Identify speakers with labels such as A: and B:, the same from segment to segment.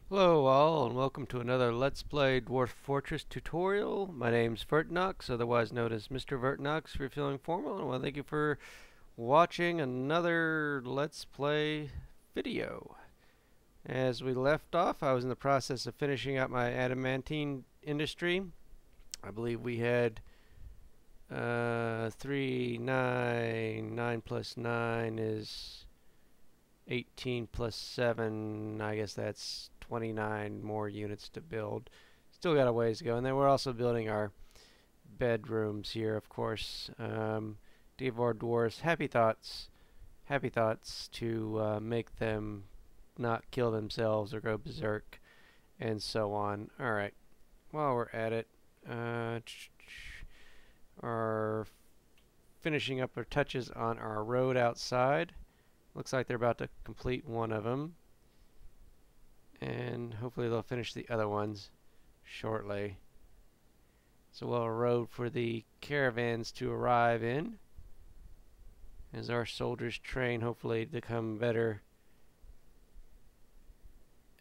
A: Hello all, and welcome to another Let's Play Dwarf Fortress tutorial. My name's Vertinox, otherwise known as Mr. Vertinox if you're feeling formal, and I want to thank you for watching another Let's Play video. As we left off, I was in the process of finishing up my adamantine industry. I believe we had 9 plus 9 is 18 plus 7, I guess that's 29 more units to build. Still got a ways to go. And then we're also building our bedrooms here, of course. Devour dwarfs, happy thoughts to make them not kill themselves or go berserk and so on. Alright, while we're at it, our finishing up our touches on our road outside. Looks like they're about to complete one of them, and hopefully they'll finish the other ones shortly. So we'll have a road for the caravans to arrive in as our soldiers train, hopefully, to become better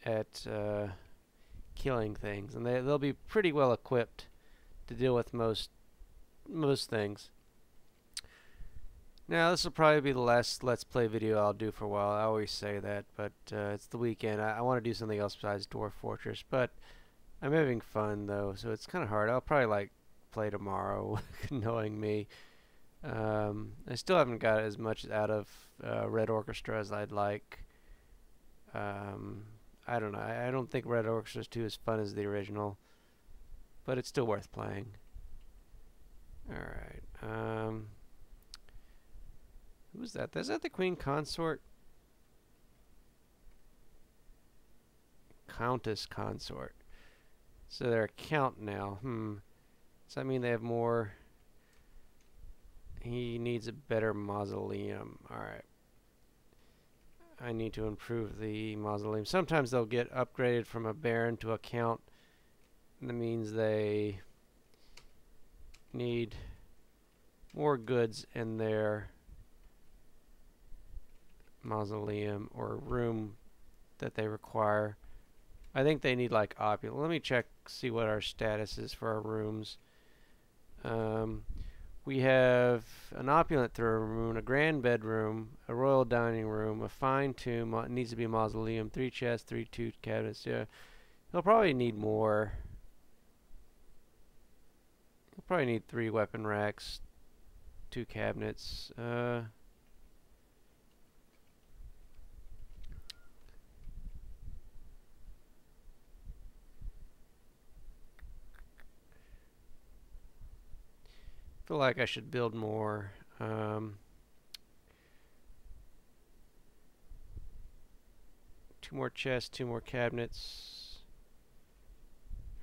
A: at killing things, and they'll be pretty well equipped to deal with most things. Now, this will probably be the last Let's Play video I'll do for a while. I always say that, but it's the weekend. I want to do something else besides Dwarf Fortress, but I'm having fun, though, so it's kind of hard. I'll probably, play tomorrow, knowing me. I still haven't got as much out of Red Orchestra as I'd like. I don't know. I don't think Red Orchestra is too as fun as the original, but it's still worth playing. Alright, who's that? Is that the Queen Consort? Countess Consort. So they're a count now. Does that mean they have more? He needs a better mausoleum. Alright. I need to improve the mausoleum. Sometimes they'll get upgraded from a baron to a count. That means they need more goods in their mausoleum or room that they require. I think they need opulent. Let me check, see what our status is for our rooms. We have an opulent throne room, a grand bedroom, a royal dining room, a fine tomb. It needs to be a mausoleum, 3 chests, 3 2 cabinets. Yeah, he'll probably need more. He'll probably need 3 weapon racks, 2 cabinets. Feel like I should build more. 2 more chests, 2 more cabinets.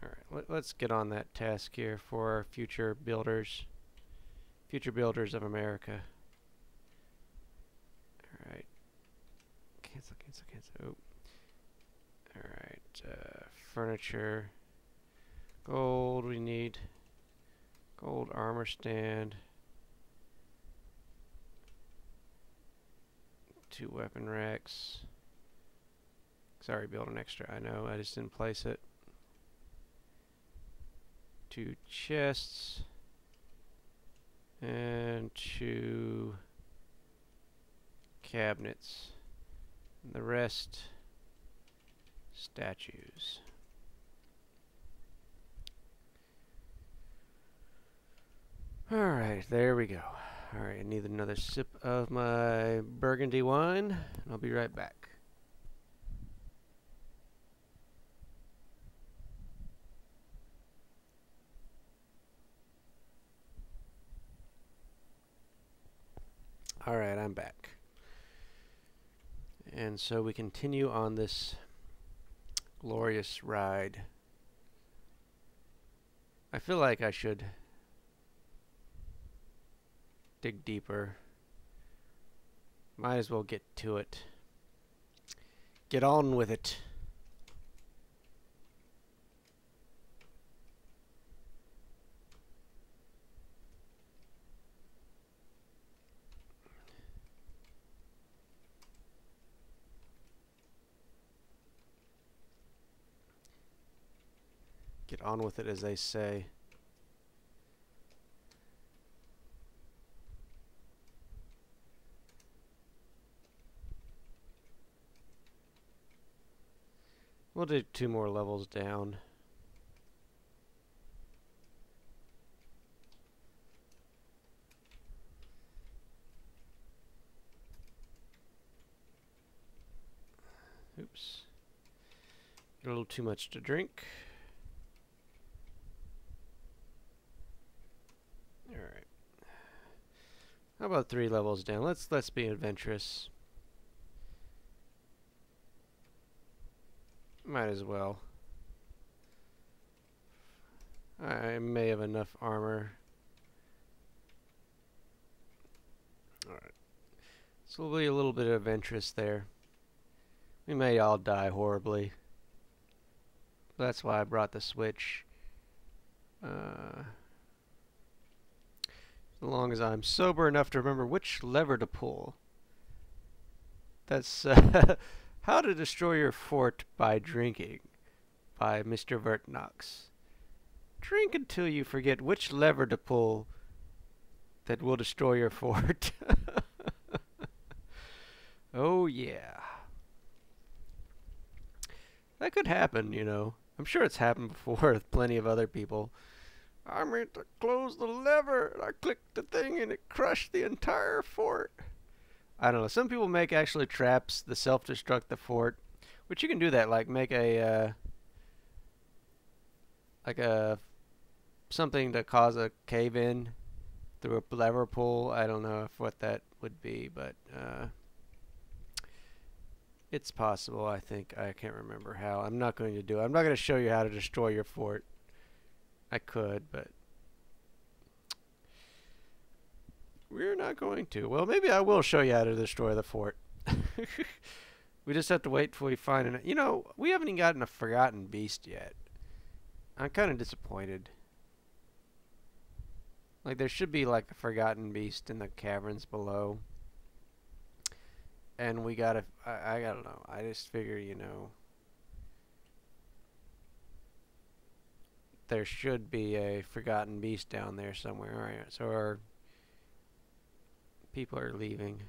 A: Alright, let's get on that task here for our future builders of America. Alright. Cancel. Oh. Alright, furniture. Gold, we need gold armor stand. 2 weapon racks. Sorry, build an extra. I know, I just didn't place it. 2 chests. And 2 cabinets. And the rest, statues. Alright, there we go. Alright, I need another sip of my burgundy wine, and I'll be right back. Alright, I'm back. And so we continue on this glorious ride. I feel like I should dig deeper. Might as well get to it. Get on with it. get on with it, as they say. We'll do 2 more levels down. Oops. Get a little too much to drink. Alright. How about 3 levels down? Let's be adventurous. Might as well. I may have enough armor. Alright. So we'll be a little bit adventurous there. We may all die horribly. That's why I brought the Switch. As long as I'm sober enough to remember which lever to pull. That's How to Destroy Your Fort by Drinking by Mr. Vertnox. Drink until you forget which lever to pull that will destroy your fort. Oh yeah. That could happen, you know. I'm sure it's happened before with plenty of other people. I meant to close the lever, and I clicked the thing, and it crushed the entire fort. I don't know. Some people make actually traps that self-destruct the fort, which you can do that. Like make a something to cause a cave-in through a lever pull. I don't know what that would be, but it's possible, I think. I can't remember how. I'm not going to do it. I'm not going to show you how to destroy your fort. I could, but we're not going to. Well, maybe I will show you how to destroy the fort. We just have to wait till we find it. You know, we haven't even gotten a forgotten beast yet. I'm kind of disappointed. Like, there should be, like, a forgotten beast in the caverns below. And we gotta, I don't know. I just figure, you know, there should be a forgotten beast down there somewhere. Alright, so our people are leaving.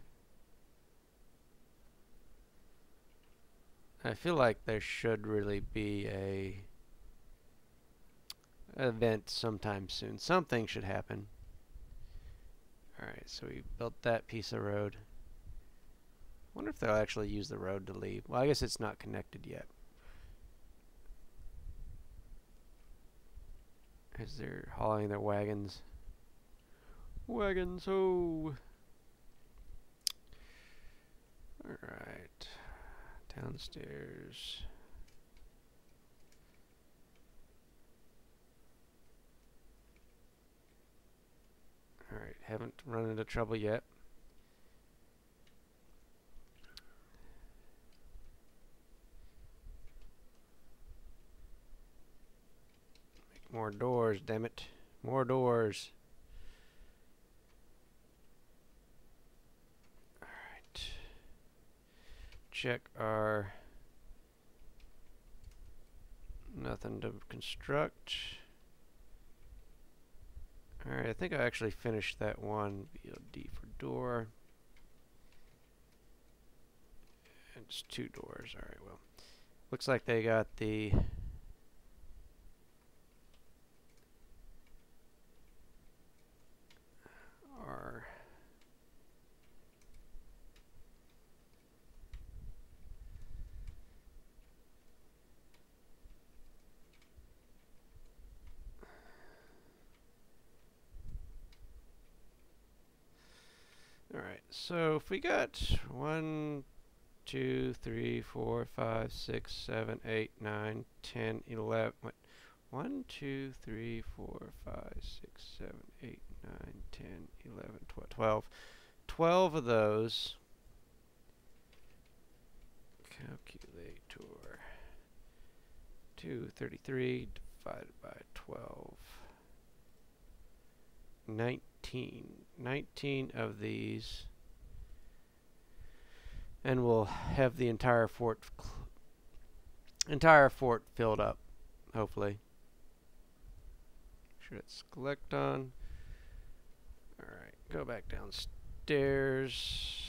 A: I feel like there should really be a event sometime soon. Something should happen. Alright, so we built that piece of road. Wonder if they'll actually use the road to leave. Well, I guess it's not connected yet. As they're hauling their wagons. Wagons, ho! Alright. Downstairs. Alright, haven't run into trouble yet. More doors, damn it. More doors. Alright. Check our... Nothing to construct. Alright, I think I actually finished that one. BLD for door. It's 2 doors. Alright, well. Looks like they got the... Alright, so if we got 1, 2, 3, 4, 5, 6, 7, 8, 9, 10, 11. What? 1, 2, 3, 4, 5, 6, 7, 8, 9, 10, 11, 12. 12 of those. Calculator. 233 divided by 12. 19. 19 of these. And we'll have the entire fort filled up, hopefully. secrets. Collect on. Alright, go back downstairs.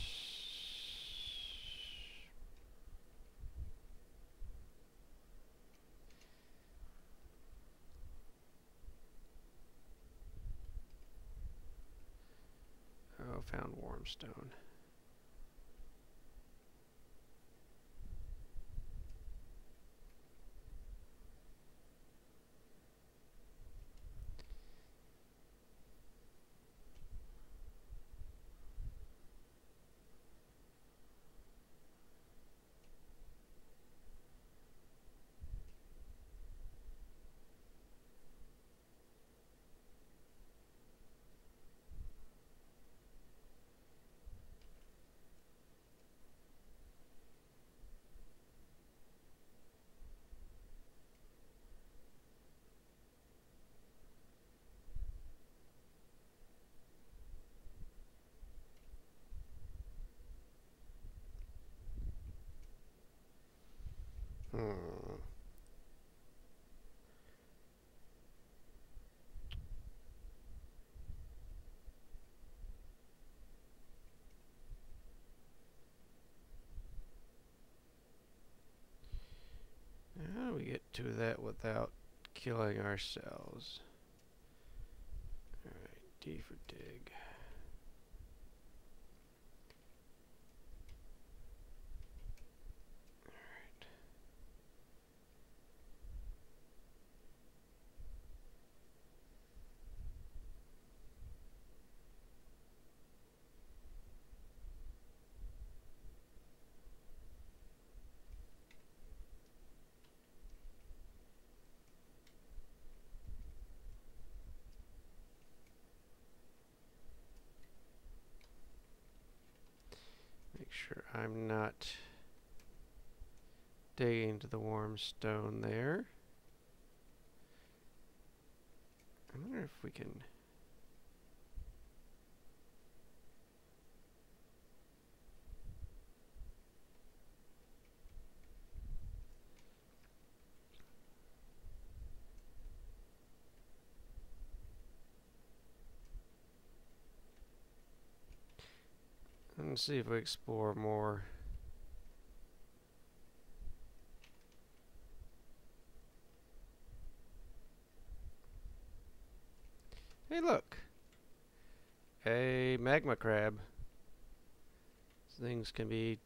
A: Oh, found warmstone. How do we get to that without killing ourselves? Alright, D for dig. Alright. Make sure I'm not digging into the warm stone there. I wonder if we can... Let's see if we explore more. Hey, look! A magma crab. Things can be...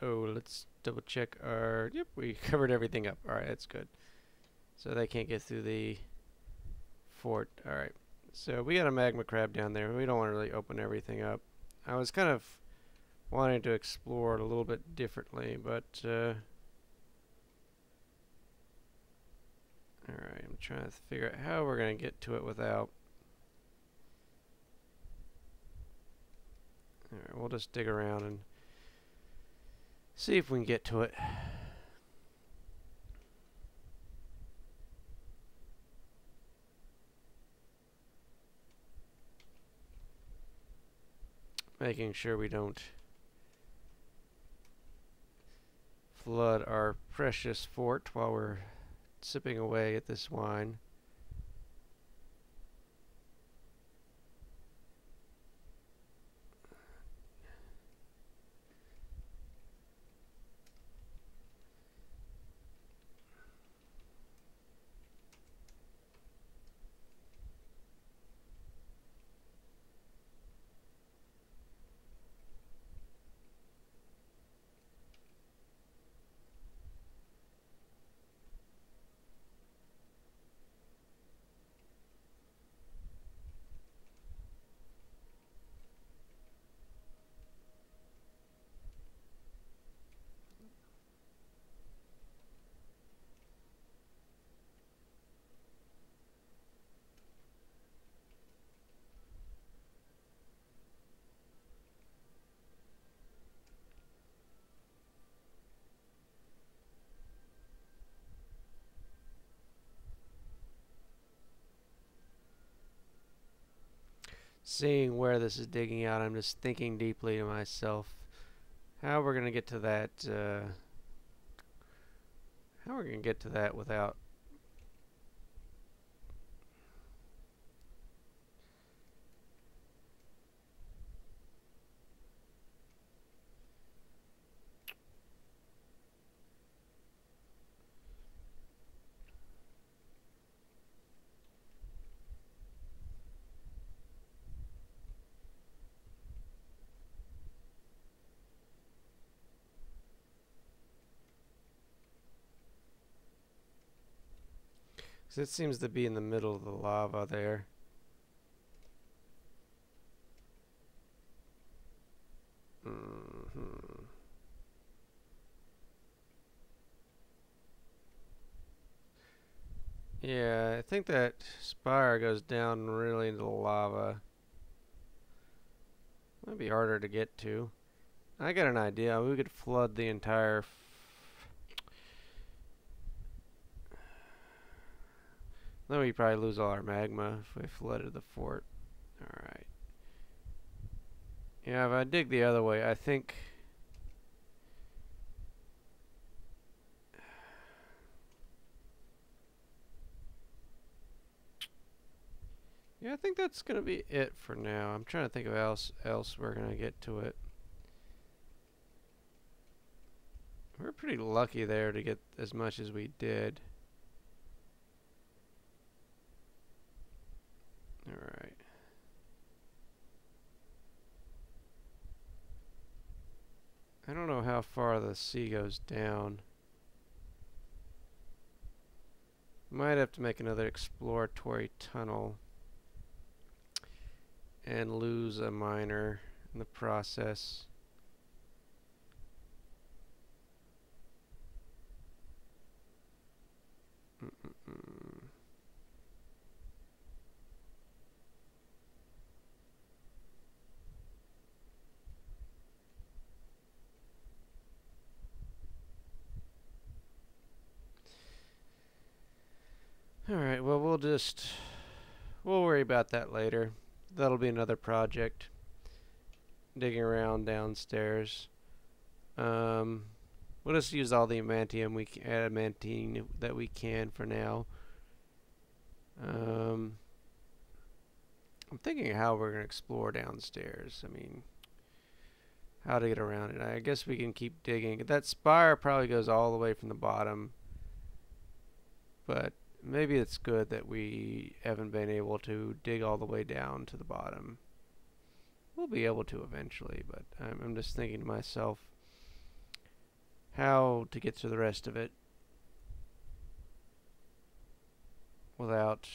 A: Oh, let's double check our... Yep, we covered everything up. Alright, that's good. So they can't get through the fort. Alright. So we got a magma crab down there. We don't want to really open everything up. I was kind of wanting to explore it a little bit differently, but... Alright, I'm trying to figure out how we're going to get to it without... Alright, we'll just dig around and see if we can get to it. Making sure we don't flood our precious fort while we're sipping away at this wine. Seeing where this is digging out, I'm just thinking deeply to myself how we're going to get to that, how we're going to get to that without 'Cause it seems to be in the middle of the lava there. Mm-hmm. Yeah, I think that spire goes down really into the lava. Might be harder to get to. I got an idea. We could flood the entire... Then we probably lose all our magma if we flooded the fort. Alright. Yeah, if I dig the other way, I think... Yeah, I think that's going to be it for now. I'm trying to think of else we're going to get to it. We're pretty lucky there to get as much as we did. Alright. I don't know how far the sea goes down. Might have to make another exploratory tunnel and lose a miner in the process. Alright, well we'll worry about that later. That'll be another project. Digging around downstairs. We'll just use all the adamantine that we can for now. I'm thinking how we're going to explore downstairs. I mean, how to get around it. I guess we can keep digging. That spire probably goes all the way from the bottom. But maybe it's good that we haven't been able to dig all the way down to the bottom. We'll be able to eventually, but I'm just thinking to myself how to get to the rest of it without...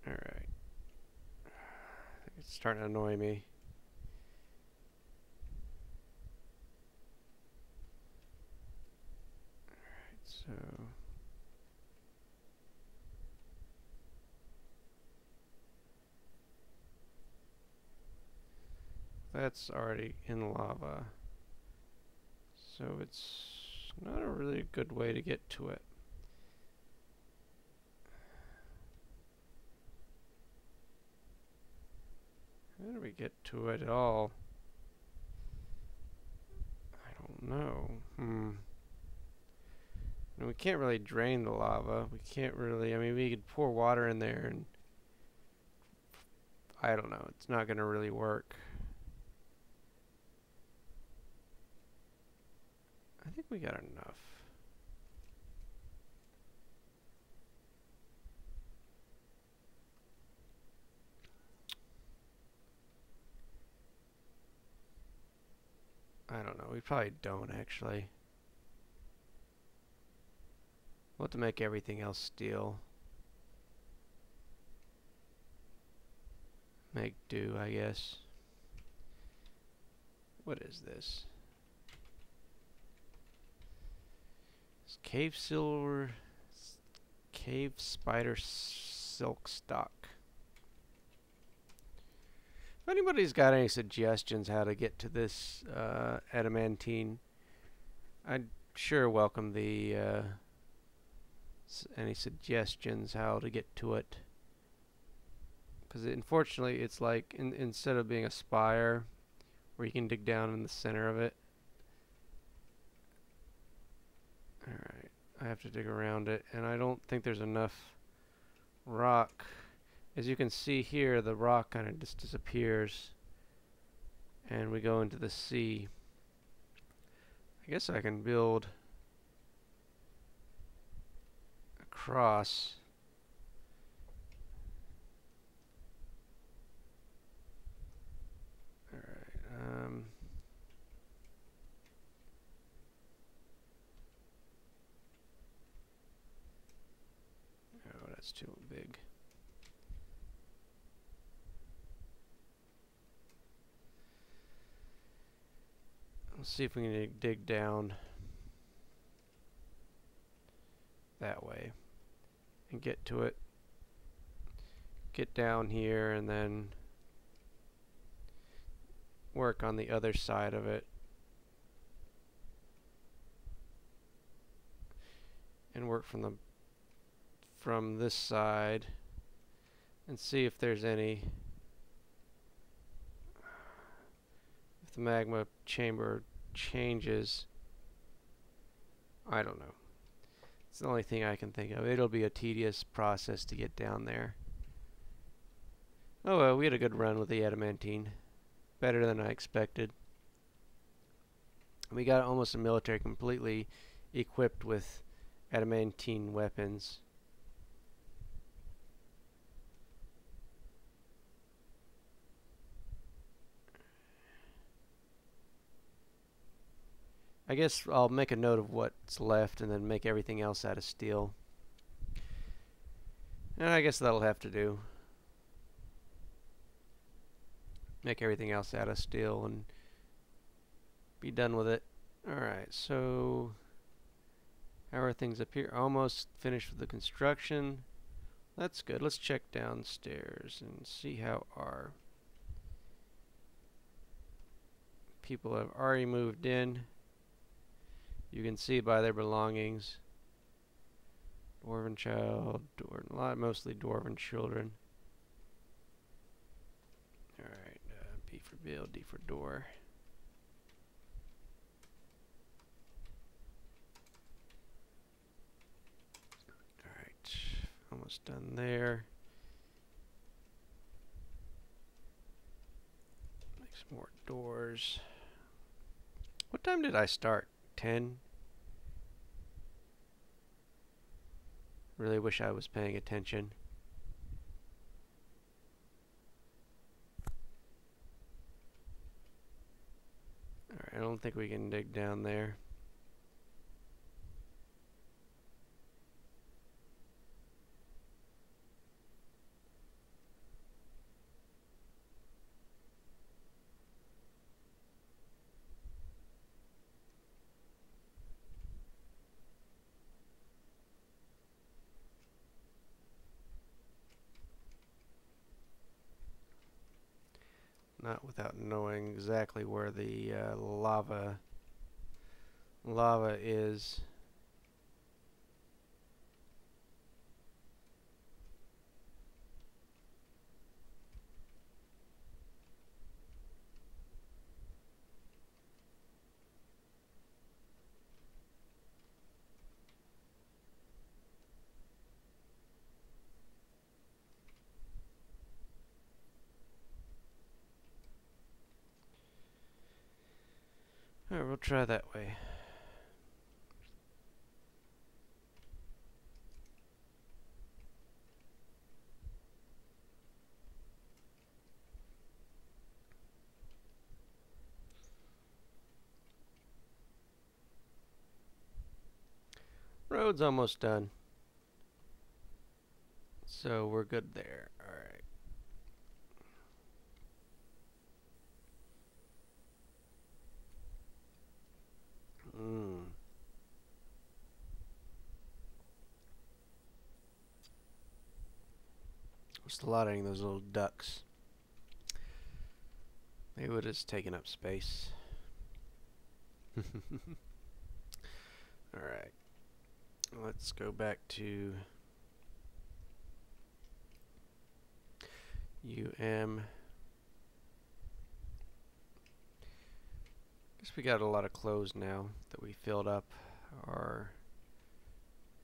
A: Alright. It's starting to annoy me. So that's already in lava. So it's not a really good way to get to it. How do we get to it at all? I don't know. And we can't really drain the lava. We can't really, I mean, we could pour water in there and I don't know, it's not going to really work. I think we got enough. I don't know, we probably don't actually. We'll have to make everything else steel. Make do, I guess. What is this? It's cave silver, cave spider silk stock. If anybody's got any suggestions how to get to this adamantine, I'd sure welcome the any suggestions how to get to it. Because unfortunately, it's like instead of being a spire where you can dig down in the center of it. Alright, I have to dig around it, and I don't think there's enough rock. As you can see here, the rock kind of just disappears, and we go into the sea. I guess I can build across. Alright, that's too big. Let's see if we can dig down that way and get to it. Get down here and then work on the other side of it. And work from this side and see if there's any, if the magma chamber changes. I don't know. It's the only thing I can think of. It'll be a tedious process to get down there. Oh well, we had a good run with the adamantine. Better than I expected. We got almost a military completely equipped with adamantine weapons. I guess I'll make a note of what's left and then make everything else out of steel. And I guess that'll have to do. Make everything else out of steel and be done with it. Alright, so how are things up here? Almost finished with the construction. That's good. Let's check downstairs and see how our people have already moved in. You can see by their belongings. Dwarven child, mostly dwarven children. Alright, B for bill, D for door. Alright, almost done there. Make some more doors. What time did I start? 10? Really wish I was paying attention. Alright, I don't think we can dig down there. Not without knowing exactly where the lava is. Alright, we'll try that way. Road's almost done. So we're good there. Alright. We're slaughtering those little ducks. They would have just taken up space. Alright. Let's go back to UM. Guess we got a lot of clothes now that we filled up our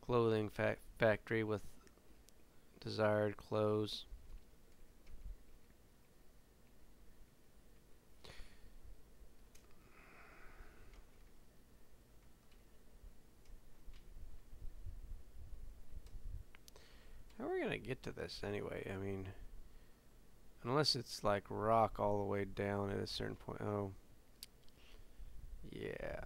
A: clothing factory with desired clothes. How are we gonna get to this anyway? I mean, unless it's like rock all the way down at a certain point. Oh, yeah.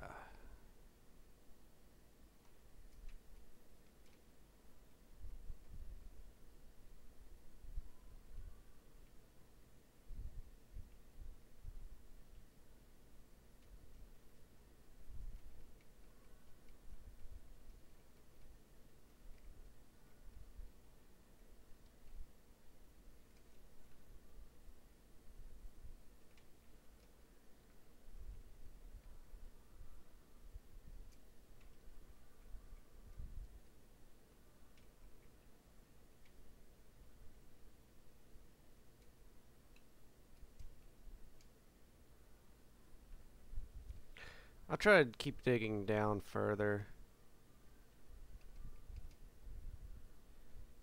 A: I'll try to keep digging down further.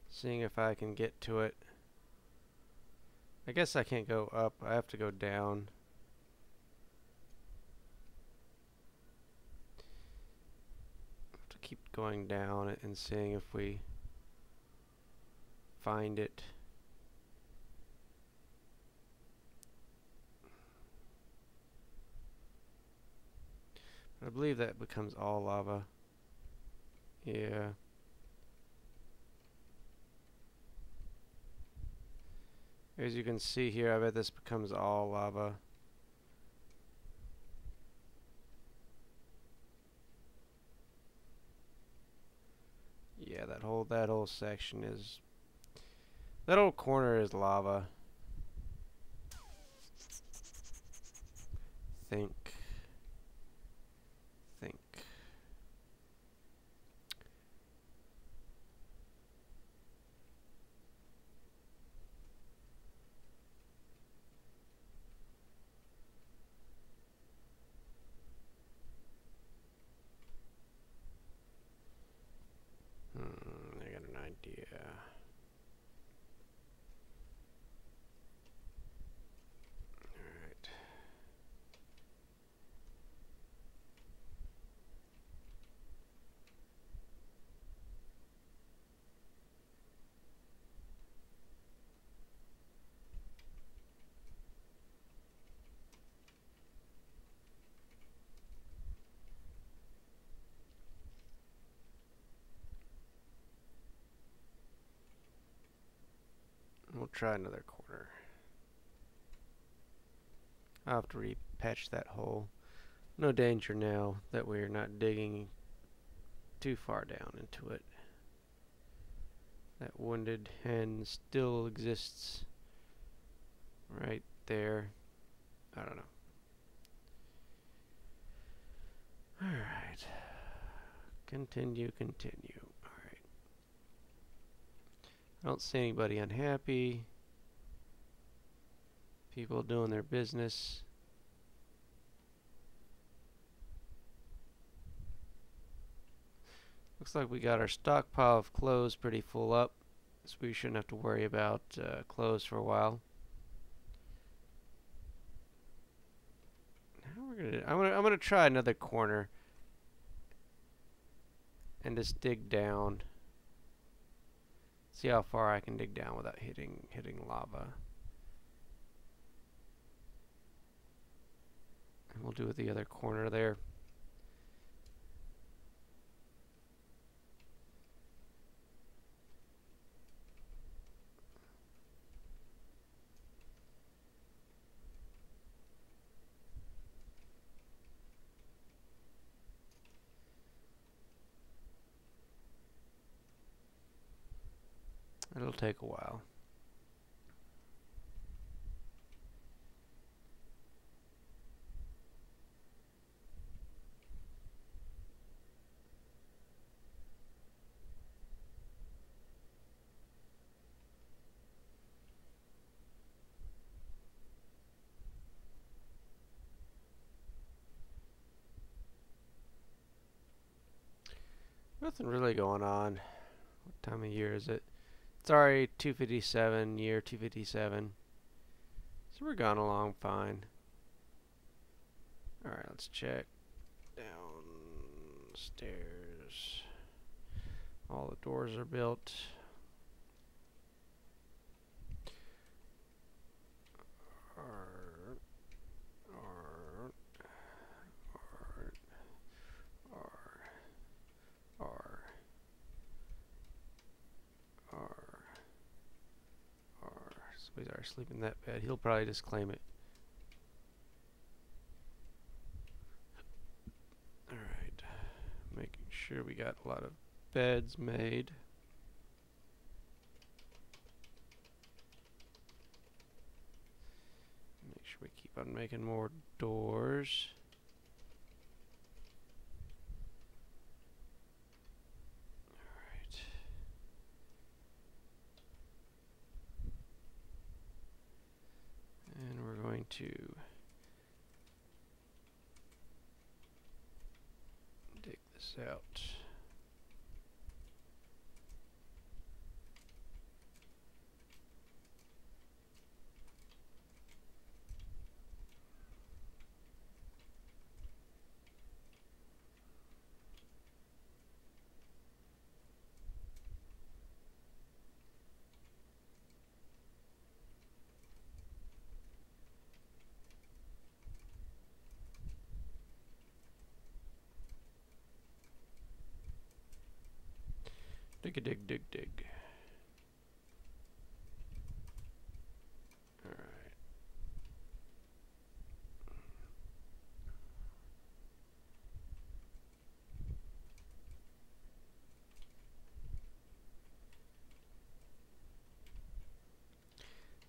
A: Seeing if I can get to it. I guess I can't go up. I have to go down. I have to keep going down and seeing if we find it. But I believe that becomes all lava. Yeah. As you can see here, I bet this becomes all lava. Yeah, that whole section is, that whole corner is lava. Think. I got an idea. Alright. We'll try another corner. I'll have to repatch that hole. No danger now that we're not digging too far down into it. That wounded hen still exists right there. I don't know. Alright. Continue. Alright. I don't see anybody unhappy. People doing their business. Looks like we got our stockpile of clothes pretty full up, so we shouldn't have to worry about clothes for a while. Now I'm gonna try another corner and just dig down. See how far I can dig down without hitting lava. And we'll do it the other corner there. It'll take a while. Nothing really going on. What time of year is it? It's already 2:57, year 2:57. So we're going along fine. Alright, let's check. Downstairs. All the doors are built. Somebody's already sleeping that bed. He'll probably just claim it. Alright. Making sure we got a lot of beds made. Make sure we keep on making more doors. To this out. Dig a dig dig dig. Alright.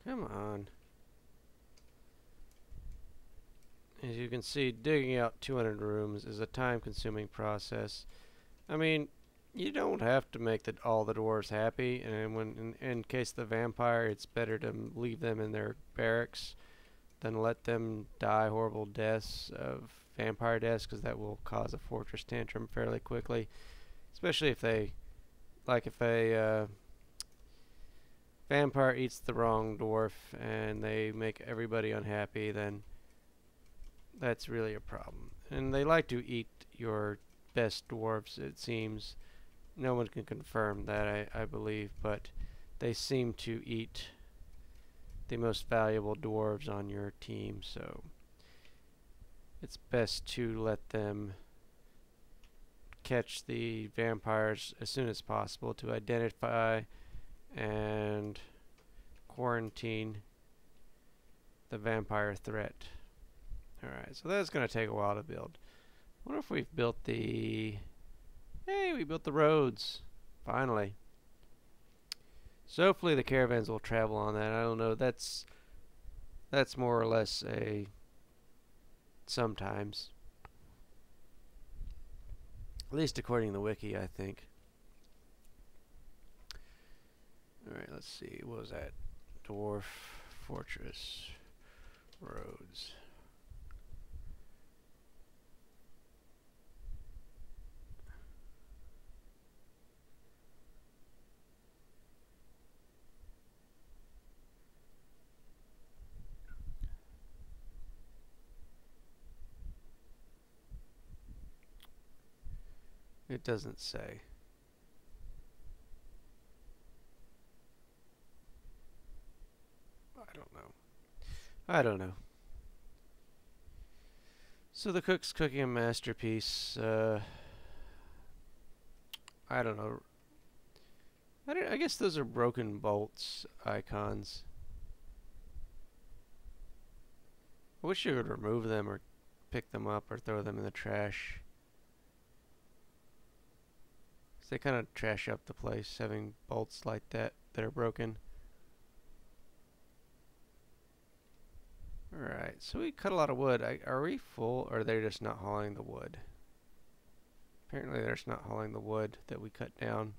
A: Come on. As you can see, digging out 200 rooms is a time-consuming process. I mean, you don't have to make all the dwarves happy, and when in case of the vampire, it's better to leave them in their barracks than let them die horrible deaths of vampire deaths, because that will cause a fortress tantrum fairly quickly. Especially if they, like if a vampire eats the wrong dwarf and they make everybody unhappy, then that's really a problem. And they like to eat your best dwarves, it seems. No one can confirm that, I believe, but they seem to eat the most valuable dwarves on your team, so it's best to let them catch the vampires as soon as possible to identify and quarantine the vampire threat. Alright, so that's going to take a while to build. I wonder if we've built the... Hey, we built the roads. Finally. So hopefully the caravans will travel on that. I don't know. That's more or less a sometimes. At least according to the Wiki, I think. Alright, let's see. What was that? Dwarf Fortress roads. It doesn't say. I don't know. So the cook's cooking a masterpiece. I don't know. I guess those are broken bolts icons. I wish you would remove them or pick them up or throw them in the trash. They kind of trash up the place, having bolts like that are broken. Alright, so we cut a lot of wood. Are we full, or are they just not hauling the wood? Apparently they're just not hauling the wood that we cut down.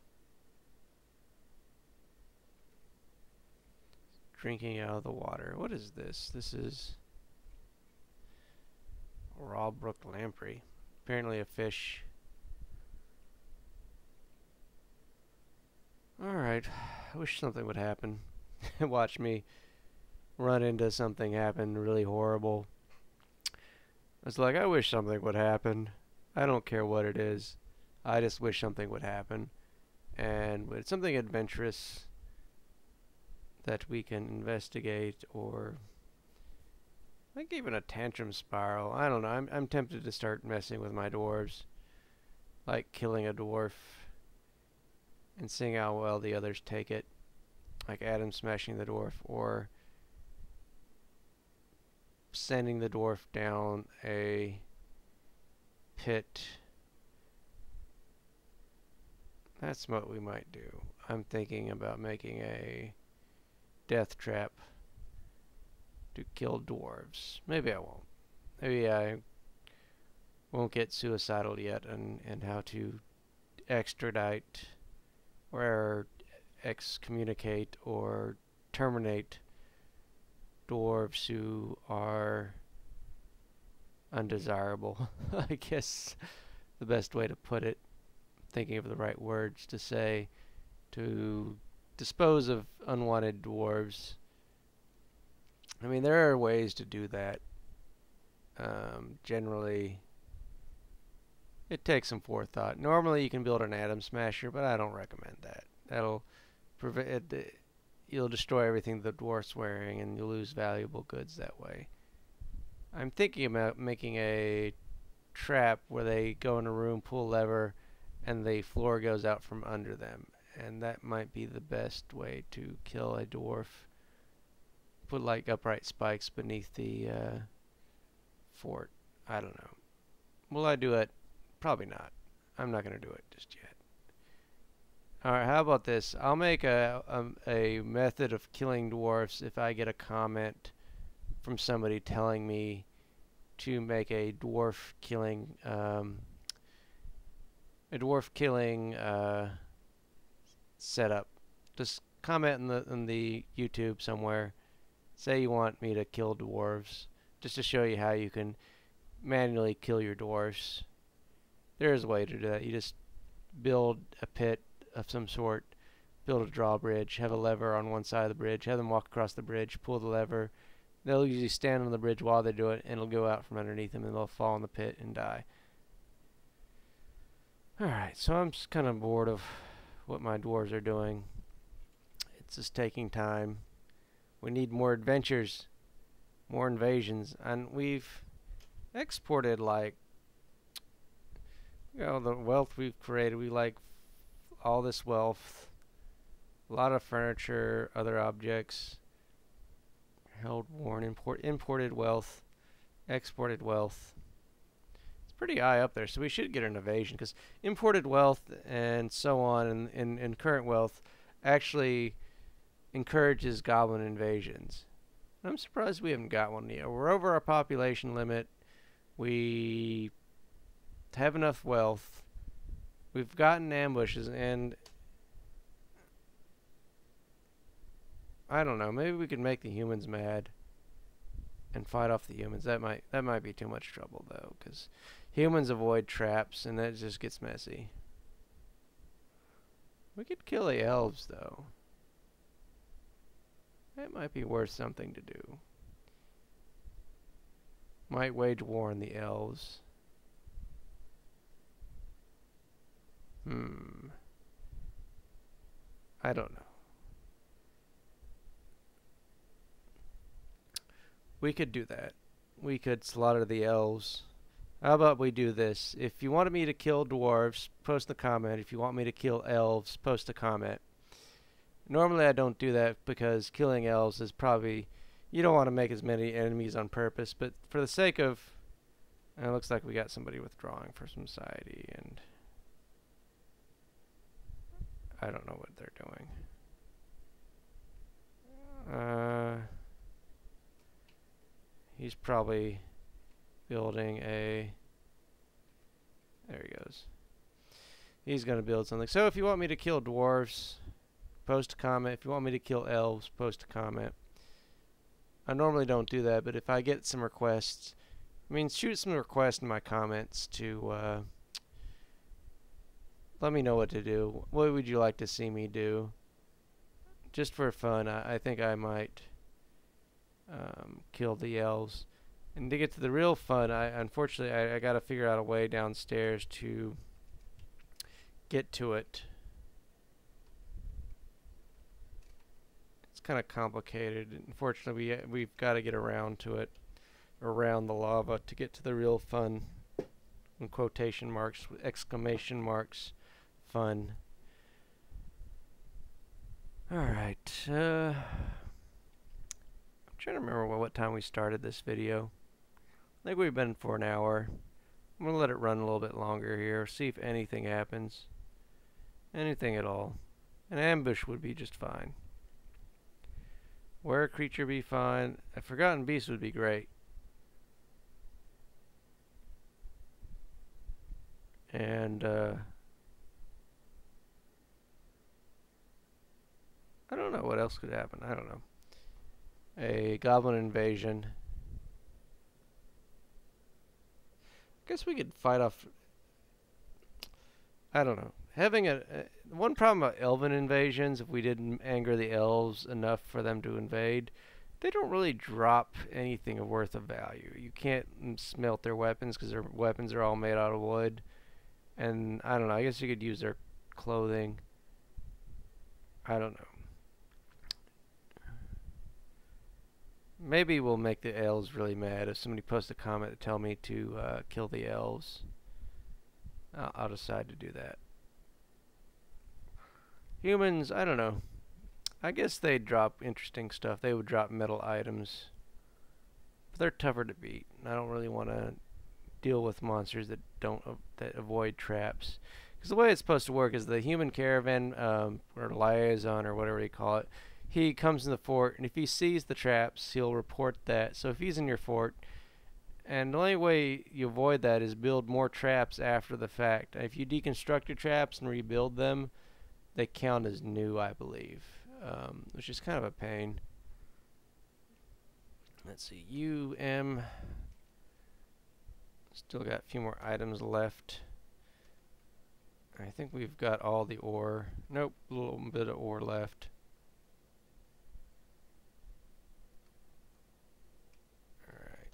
A: Drinking out of the water. What is this? This is raw brook lamprey. Apparently a fish. Alright, I wish something would happen. Watch me run into something happen really horrible. It's like, I wish something would happen. I don't care what it is. I just wish something would happen. And it's something adventurous that we can investigate, or like even a tantrum spiral. I don't know. I'm tempted to start messing with my dwarves. Like killing a dwarf and seeing how well the others take it. Like Adam smashing the dwarf, or sending the dwarf down a pit. That's what we might do. I'm thinking about making a death trap to kill dwarves. Maybe I won't. Maybe I won't get suicidal yet, and how to extradite or excommunicate or terminate dwarves who are undesirable. I guess the best way to put it. Thinking of the right words to say to dispose of unwanted dwarves. I mean, there are ways to do that. Generally, it takes some forethought. Normally, you can build an atom smasher, but I don't recommend that. That'll prevent you'll destroy everything the dwarf's wearing, and you'll lose valuable goods that way. I'm thinking about making a trap where they go in a room, pull a lever, and the floor goes out from under them. And that might be the best way to kill a dwarf. Put like upright spikes beneath the fort. I don't know. Will I do it? Probably not. I'm not going to do it just yet. Alright, how about this? I'll make a method of killing dwarfs if I get a comment from somebody telling me to make a dwarf killing setup. Just comment in the YouTube somewhere. Say you want me to kill dwarves, just to show you how you can manually kill your dwarfs. There is a way to do that. You just build a pit of some sort, build a drawbridge, have a lever on one side of the bridge, have them walk across the bridge, pull the lever. They'll usually stand on the bridge while they do it, and it'll go out from underneath them, and they'll fall in the pit and die. Alright, so I'm just kind of bored of what my dwarves are doing. It's just taking time. We need more adventures, more invasions, and we've exported like, you know, the wealth we've created. We like all this wealth, a lot of furniture, other objects, held, worn, imported wealth, exported wealth. It's pretty high up there, so we should get an invasion, because imported wealth and so on and current wealth actually encourages goblin invasions. I'm surprised we haven't got one yet. We're over our population limit. We have enough wealth. We've gotten ambushes, and I don't know, maybe we could make the humans mad and fight off the humans. That might be too much trouble though, because humans avoid traps and that just gets messy. We could kill the elves though. That might be worth something to do. Might wage war on the elves. I don't know. We could do that. We could slaughter the elves. How about we do this? If you wanted me to kill dwarves, post a comment. If you want me to kill elves, post a comment. Normally I don't do that because killing elves is probably... You don't want to make as many enemies on purpose, but for the sake of... It looks like we got somebody withdrawing from society, and... I don't know what they're doing. He's probably building a... There he goes. He's going to build something. So if you want me to kill dwarves, post a comment. If you want me to kill elves, post a comment. I normally don't do that, but if I get some requests... I mean, shoot some requests in my comments to... let me know what to do. What would you like to see me do? Just for fun, I think I might kill the elves. And to get to the real fun, unfortunately I got to figure out a way downstairs to get to it. It's kind of complicated. Unfortunately, we've got to get around to it, around the lava, to get to the real fun. In quotation marks, exclamation marks. Fun. Alright, I'm trying to remember what time we started this video. I think we've been for an hour. I'm gonna let it run a little bit longer here, see if anything happens. Anything at all. An ambush would be just fine. Where a creature be fine. A forgotten beast would be great. And, I don't know what else could happen. I don't know. A goblin invasion. I guess we could fight off... I don't know. Having one problem about elven invasions, if we didn't anger the elves enough for them to invade, they don't really drop anything of worth of value. You can't smelt their weapons because their weapons are all made out of wood. And I don't know, I guess you could use their clothing. I don't know. Maybe we'll make the elves really mad if somebody posts a comment to tell me to kill the elves. I'll decide to do that. Humans, I don't know. I guess they'd drop interesting stuff. They would drop metal items. But they're tougher to beat. I don't really want to deal with monsters that that avoid traps. Because the way it's supposed to work is the human caravan, or liaison, or whatever you call it, he comes in the fort, and if he sees the traps, he'll report that. So if he's in your fort, and the only way you avoid that is build more traps after the fact. If you deconstruct your traps and rebuild them, they count as new, I believe, which is kind of a pain. Let's see, still got a few more items left. I think we've got all the ore. Nope, a little bit of ore left. Alright.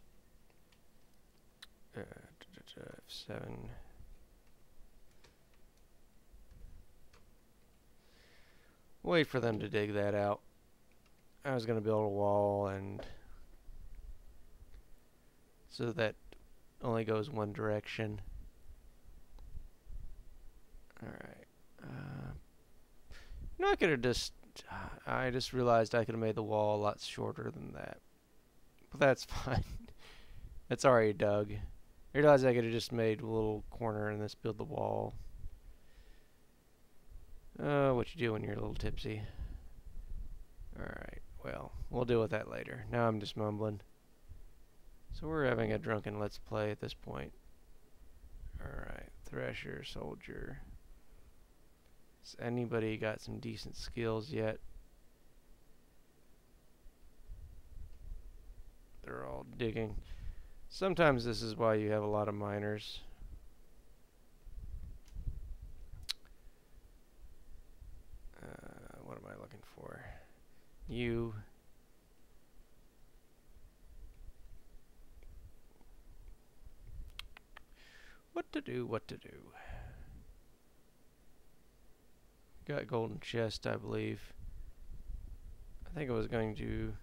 A: 7. Wait for them to dig that out. I was going to build a wall and so that only goes one direction. Alright. I could have I just realized I could have made the wall a lot shorter than that. But that's fine. It's already dug. I realized I could have just made a little corner and just build the wall. What you do when you're a little tipsy. Alright, well, we'll deal with that later. Now I'm just mumbling. So we're having a drunken let's play at this point. Alright, Thresher, Soldier. Has anybody got some decent skills yet? They're all digging. Sometimes this is why you have a lot of miners. What am I looking for? You. What to do, what to do. Got golden chest, I believe. I think I was going to...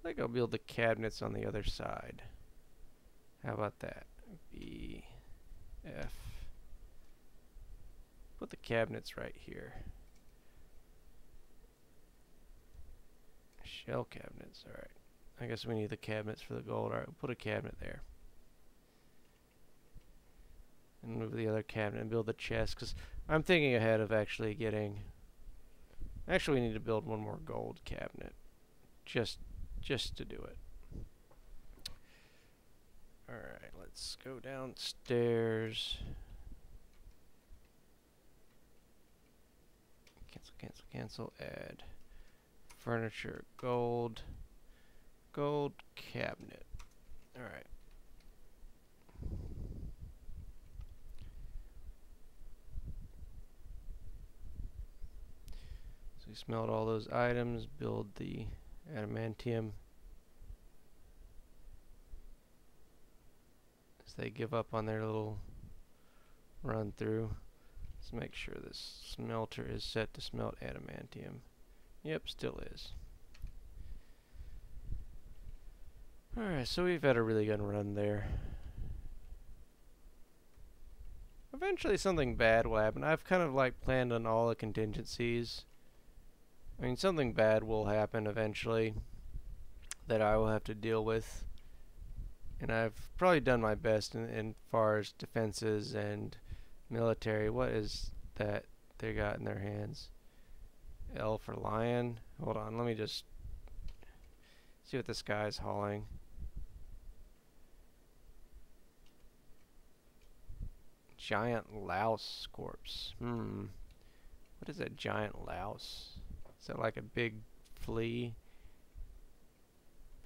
A: I think I'll build the cabinets on the other side. How about that? B, F. Put the cabinets right here. Shell cabinets, alright. I guess we need the cabinets for the gold. Alright, we'll put a cabinet there. And move the other cabinet and build the chest, because I'm thinking ahead of actually getting... Actually, we need to build one more gold cabinet. Just to do it. Alright, let's go downstairs. Cancel, add. Furniture, gold cabinet. Alright. So we smelt all those items, build the adamantium. As they give up on their little run through. Let's make sure this smelter is set to smelt adamantium. Yep, still is. Alright, so we've had a really good run there. Eventually something bad will happen. I've kind of like planned on all the contingencies. I mean, something bad will happen eventually that I will have to deal with. And I've probably done my best in far as defenses and military. What is that they got in their hands? L for lion. Hold on, let me just see what this guy's hauling. Giant louse corpse. What is a giant louse? Is that like a big flea?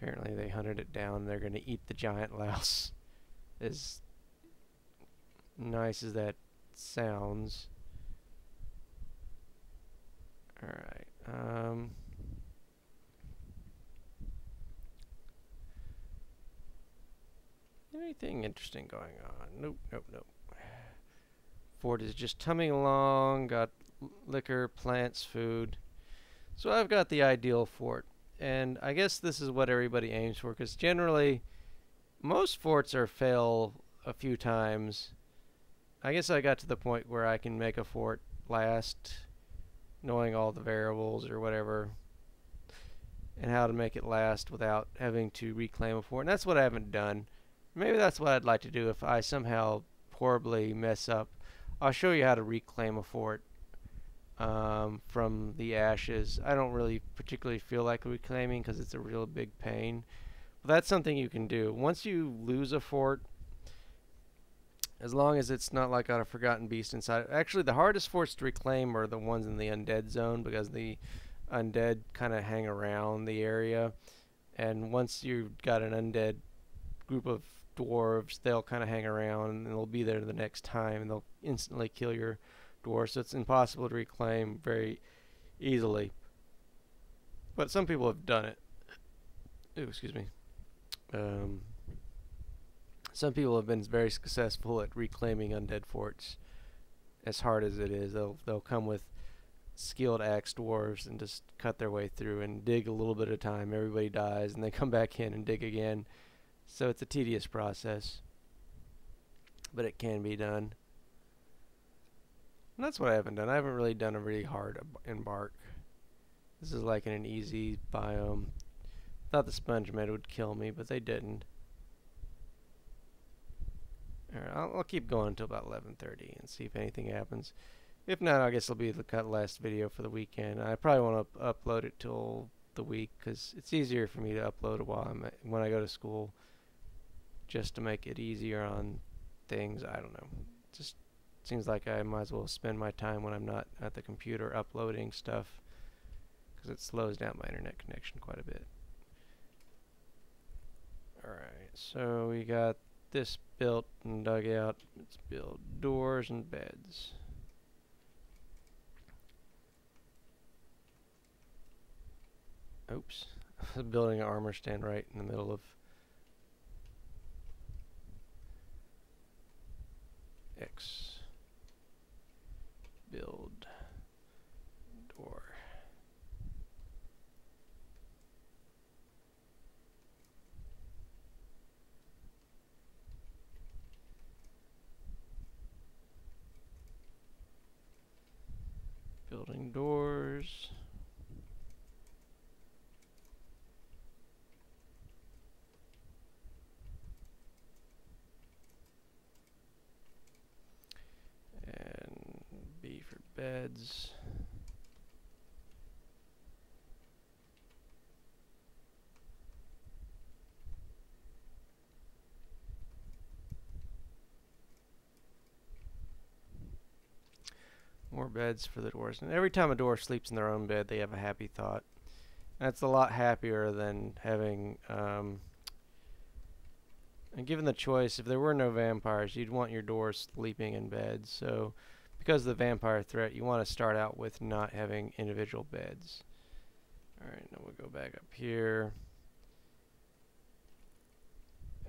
A: Apparently they hunted it down. They're going to eat the giant louse. As nice as that sounds. Alright. Anything interesting going on? Nope, nope, nope. Fort is just humming along. Got liquor, plants, food. So I've got the ideal fort. And I guess this is what everybody aims for, because generally most forts are fail a few times. I guess I got to the point where I can make a fort last, knowing all the variables or whatever, and how to make it last without having to reclaim a fort. And that's what I haven't done. Maybe that's what I'd like to do if I somehow horribly mess up. I'll show you how to reclaim a fort from the ashes. I don't really particularly feel like reclaiming because it's a real big pain. But that's something you can do. Once you lose a fort, as long as it's not like on a forgotten beast inside. Actually, the hardest forts to reclaim are the ones in the undead zone, because the undead kind of hang around the area. And once you've got an undead group of dwarves, they'll kind of hang around and they'll be there the next time and they'll instantly kill your dwarves. So it's impossible to reclaim very easily. But some people have done it. Ooh, excuse me. Some people have been very successful at reclaiming undead forts, as hard as it is. They'll come with skilled axe dwarves and just cut their way through and dig a little bit at a time. Everybody dies and they come back in and dig again. So it's a tedious process, but it can be done. And that's what I haven't done. I haven't really done a really hard embark. This is like in an easy biome. Thought the sponge med would kill me, but they didn't. Alright, I'll keep going until about 11:30 and see if anything happens. If not, I guess it'll be the last video for the weekend. I probably won't upload it till the week, because it's easier for me to upload it when I go to school, just to make it easier on things. I don't know. It just seems like I might as well spend my time when I'm not at the computer uploading stuff, because it slows down my internet connection quite a bit. Alright, so we got this built and dug out. Let's build doors and beds. Oops. I'm building an armor stand right in the middle of X. Build door. Building doors. And B for beds. More beds for the dwarves. And every time a dwarf sleeps in their own bed, they have a happy thought. That's a lot happier than having, and given the choice, if there were no vampires, you'd want your dwarves sleeping in beds. So, because of the vampire threat, you want to start out with not having individual beds. Alright, now we'll go back up here.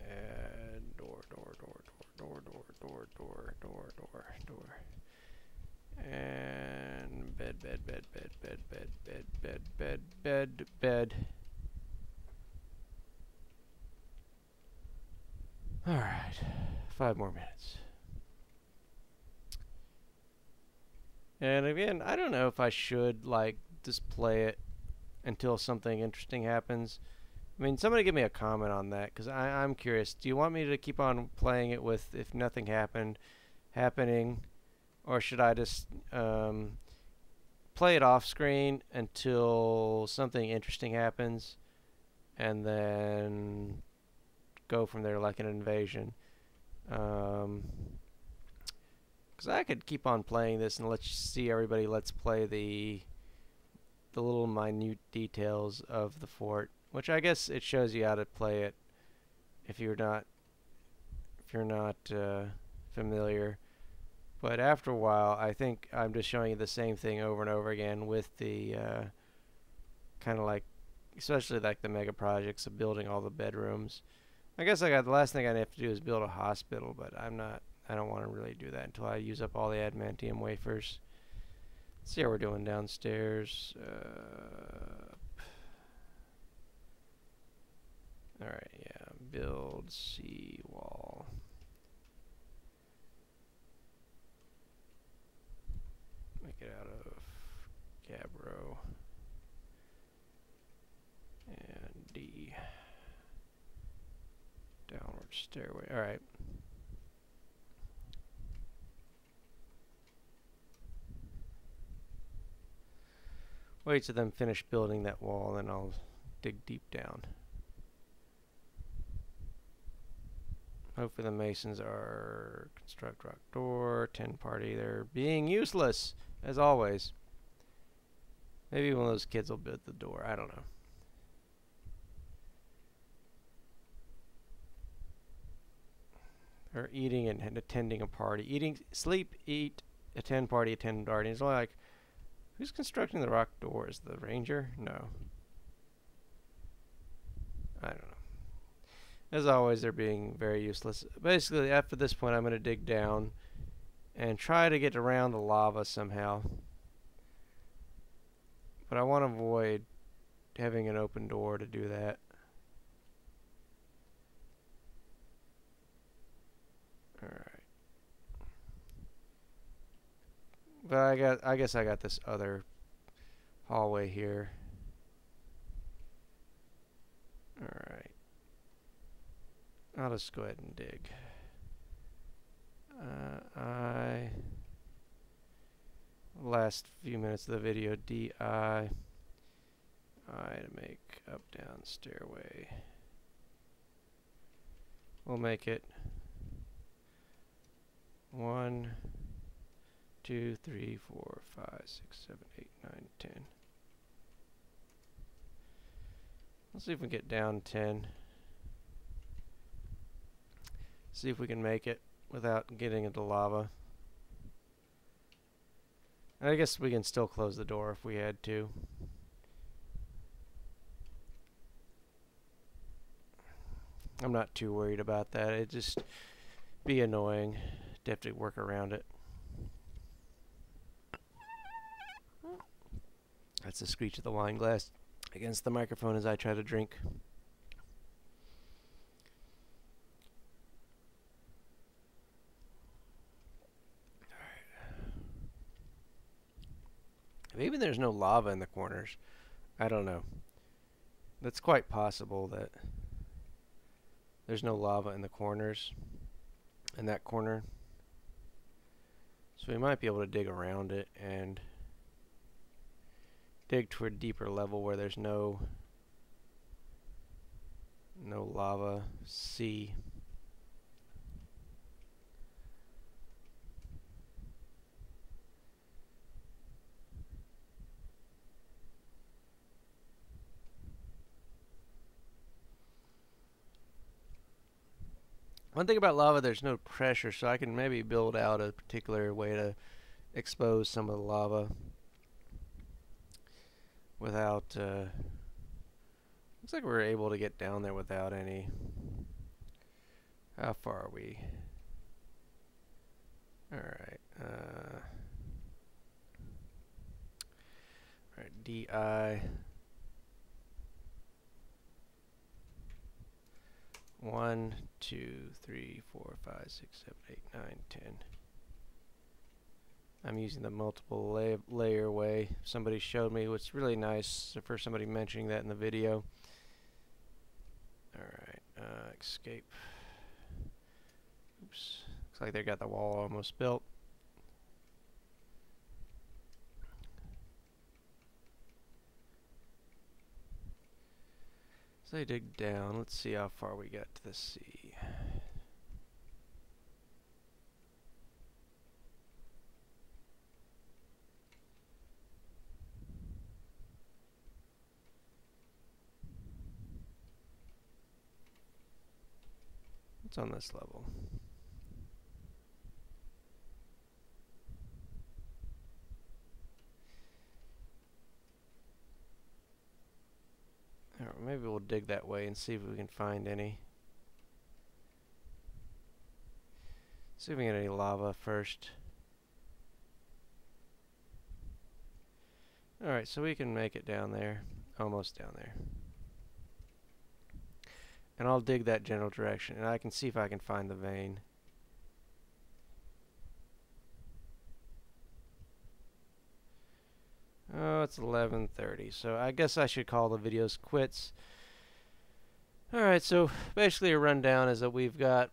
A: And door. And bed. Alright, 5 more minutes. And again, I don't know if I should like just play it until something interesting happens. I mean, somebody give me a comment on that, because I'm curious. Do you want me to keep on playing it with if nothing happening, or should I just play it off screen until something interesting happens and then go from there like an invasion? Because I could keep on playing this and let's play the little minute details of the fort which I guess it shows you how to play it if you're not familiar. But after a while, I think I'm just showing you the same thing over and over again with the kind of like, especially like the mega projects of building all the bedrooms. I guess the last thing I'd have to do is build a hospital, but I don't want to really do that until I use up all the adamantium wafers. Let's see how we're doing downstairs. Alright, yeah, build seawall. Make it out of gabbro. And D. Downward stairway. Alright. Wait till them finish building that wall, then I'll dig deep down. Hopefully the masons are construct rock door, 10 party. They're being useless, as always. Maybe one of those kids will build the door. I don't know. They're eating and attending a party. Eating, sleep, eat, attend party, attend party. It's like, who's constructing the rock doors? The ranger? No. I don't know. As always, they're being very useless. Basically, after this point, I'm going to dig down and try to get around the lava somehow. But I want to avoid having an open door to do that. Alright. But I guess I got this other hallway here. Alright. I'll just go ahead and dig. Last few minutes of the video, I to make up down stairway. We'll make it 1, 2, 3, 4, 5, 6, 7, 8, 9, 10. Let's see if we can get down 10. See if we can make it without getting into lava. I guess we can still close the door if we had to. I'm not too worried about that. It'd just be annoying to have to work around it. That's the screech of the wine glass against the microphone as I try to drink. Maybe there's no lava in the corners. I don't know. That's quite possible that there's no lava in the corners, in that corner. So we might be able to dig around it and dig to a deeper level where there's no lava sea. One thing about lava, there's no pressure, so I can maybe build out a particular way to expose some of the lava without, looks like we're able to get down there without any, how far are we? Alright, alright, DI. 1, 2, 3, 4, 5, 6, 7, 8, 9, 10. I'm using the multiple layer way. Somebody showed me, what's really nice for somebody mentioning that in the video. Alright, escape. Oops. Looks like they got the wall almost built. So they dig down. Let's see how far we got to the sea. What's on this level? Or maybe we'll dig that way and see if we can find any. See if we can get any lava first. Alright, so we can make it down there. Almost down there. And I'll dig that general direction, and I can see if I can find the vein. Oh, it's 11:30, so I guess I should call the videos quits. Alright, so basically a rundown is that we've got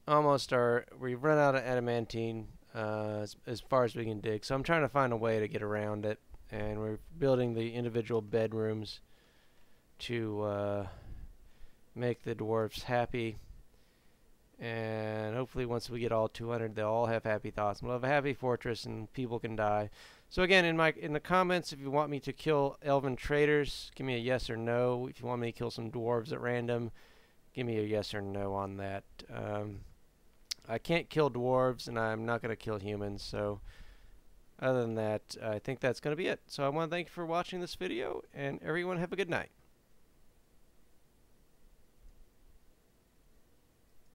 A: we've run out of adamantine as far as we can dig. So I'm trying to find a way to get around it, and we're building the individual bedrooms to make the dwarfs happy. And hopefully once we get all 200, they'll all have happy thoughts. We'll have a happy fortress and people can die. So again, in the comments, if you want me to kill elven traders, give me a yes or no. If you want me to kill some dwarves at random, give me a yes or no on that. I can't kill dwarves, and I'm not going to kill humans, so other than that, I think that's going to be it. So I want to thank you for watching this video, and everyone have a good night.